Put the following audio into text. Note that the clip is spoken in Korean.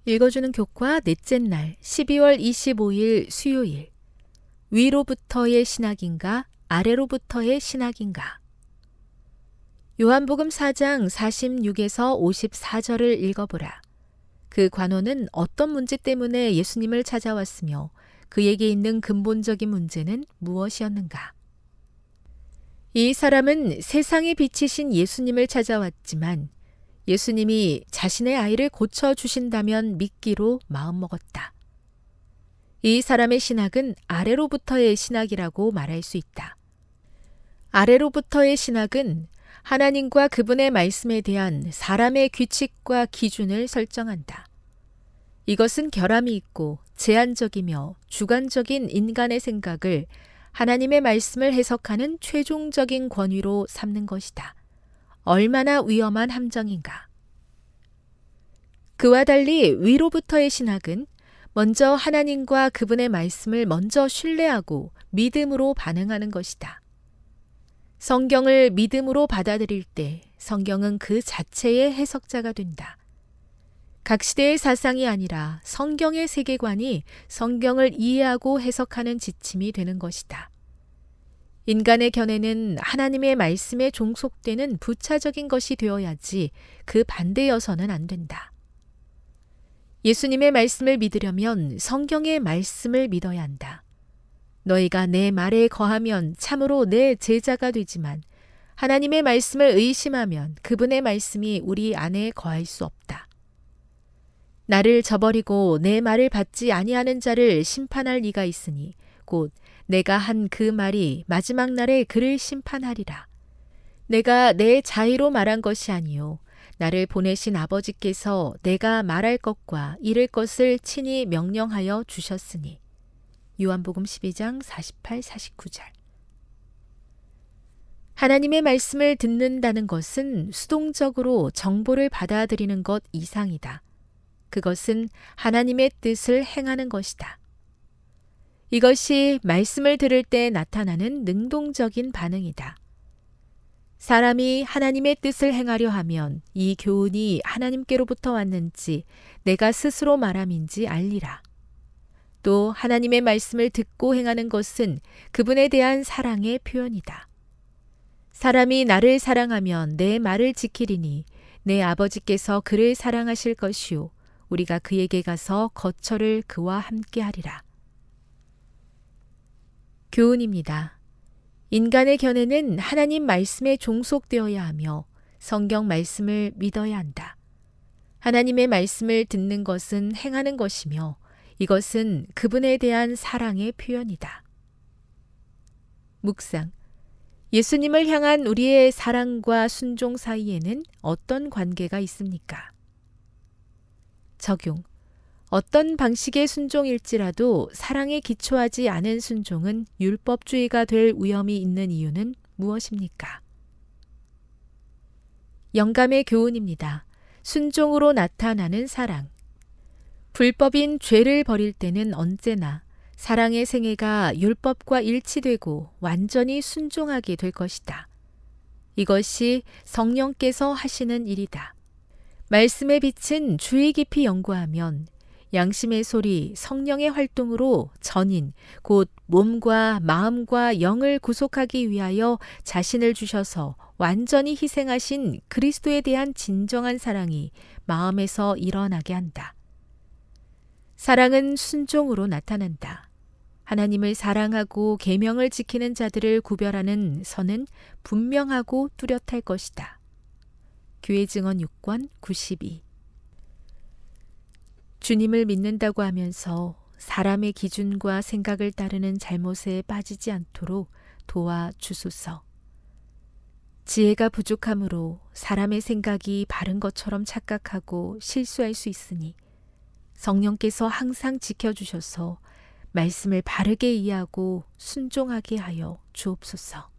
읽어주는 교과 넷째 날 12월 25일 수요일. 위로부터의 신학인가 아래로부터의 신학인가. 요한복음 4장 46에서 54절을 읽어보라. 그 관원은 어떤 문제 때문에 예수님을 찾아왔으며 그에게 있는 근본적인 문제는 무엇이었는가. 이 사람은 세상의 빛이신 예수님을 찾아왔지만 예수님이 자신의 아이를 고쳐주신다면 믿기로 마음먹었다. 이 사람의 신학은 아래로부터의 신학이라고 말할 수 있다. 아래로부터의 신학은 하나님과 그분의 말씀에 대한 사람의 규칙과 기준을 설정한다. 이것은 결함이 있고 제한적이며 주관적인 인간의 생각을 하나님의 말씀을 해석하는 최종적인 권위로 삼는 것이다. 얼마나 위험한 함정인가. 그와 달리 위로부터의 신학은 먼저 하나님과 그분의 말씀을 먼저 신뢰하고 믿음으로 반응하는 것이다. 성경을 믿음으로 받아들일 때 성경은 그 자체의 해석자가 된다. 각 시대의 사상이 아니라 성경의 세계관이 성경을 이해하고 해석하는 지침이 되는 것이다. 인간의 견해는 하나님의 말씀에 종속되는 부차적인 것이 되어야지 그 반대여서는 안 된다. 예수님의 말씀을 믿으려면 성경의 말씀을 믿어야 한다. 너희가 내 말에 거하면 참으로 내 제자가 되지만 하나님의 말씀을 의심하면 그분의 말씀이 우리 안에 거할 수 없다. 나를 저버리고 내 말을 받지 아니하는 자를 심판할 이가 있으니 곧 내가 한 그 말이 마지막 날에 그를 심판하리라. 내가 내 자의로 말한 것이 아니요 나를 보내신 아버지께서 내가 말할 것과 이를 것을 친히 명령하여 주셨으니. 요한복음 12장 48, 49절. 하나님의 말씀을 듣는다는 것은 수동적으로 정보를 받아들이는 것 이상이다. 그것은 하나님의 뜻을 행하는 것이다. 이것이 말씀을 들을 때 나타나는 능동적인 반응이다. 사람이 하나님의 뜻을 행하려 하면 이 교훈이 하나님께로부터 왔는지 내가 스스로 말함인지 알리라. 또 하나님의 말씀을 듣고 행하는 것은 그분에 대한 사랑의 표현이다. 사람이 나를 사랑하면 내 말을 지키리니 내 아버지께서 그를 사랑하실 것이요 우리가 그에게 가서 거처를 그와 함께 하리라. 교훈입니다. 인간의 견해는 하나님 말씀에 종속되어야 하며 성경 말씀을 믿어야 한다. 하나님의 말씀을 듣는 것은 행하는 것이며 이것은 그분에 대한 사랑의 표현이다. 묵상. 예수님을 향한 우리의 사랑과 순종 사이에는 어떤 관계가 있습니까? 적용. 어떤 방식의 순종일지라도 사랑에 기초하지 않은 순종은 율법주의가 될 위험이 있는 이유는 무엇입니까? 영감의 교훈입니다. 순종으로 나타나는 사랑. 불법인 죄를 버릴 때는 언제나 사랑의 생애가 율법과 일치되고 완전히 순종하게 될 것이다. 이것이 성령께서 하시는 일이다. 말씀의 빛은 주의 깊이 연구하면 양심의 소리, 성령의 활동으로 전인, 곧 몸과 마음과 영을 구속하기 위하여 자신을 주셔서 완전히 희생하신 그리스도에 대한 진정한 사랑이 마음에서 일어나게 한다. 사랑은 순종으로 나타난다. 하나님을 사랑하고 계명을 지키는 자들을 구별하는 선은 분명하고 뚜렷할 것이다. 교회 증언 6권 92. 주님을 믿는다고 하면서 사람의 기준과 생각을 따르는 잘못에 빠지지 않도록 도와주소서. 지혜가 부족함으로 사람의 생각이 바른 것처럼 착각하고 실수할 수 있으니 성령께서 항상 지켜주셔서 말씀을 바르게 이해하고 순종하게 하여 주옵소서.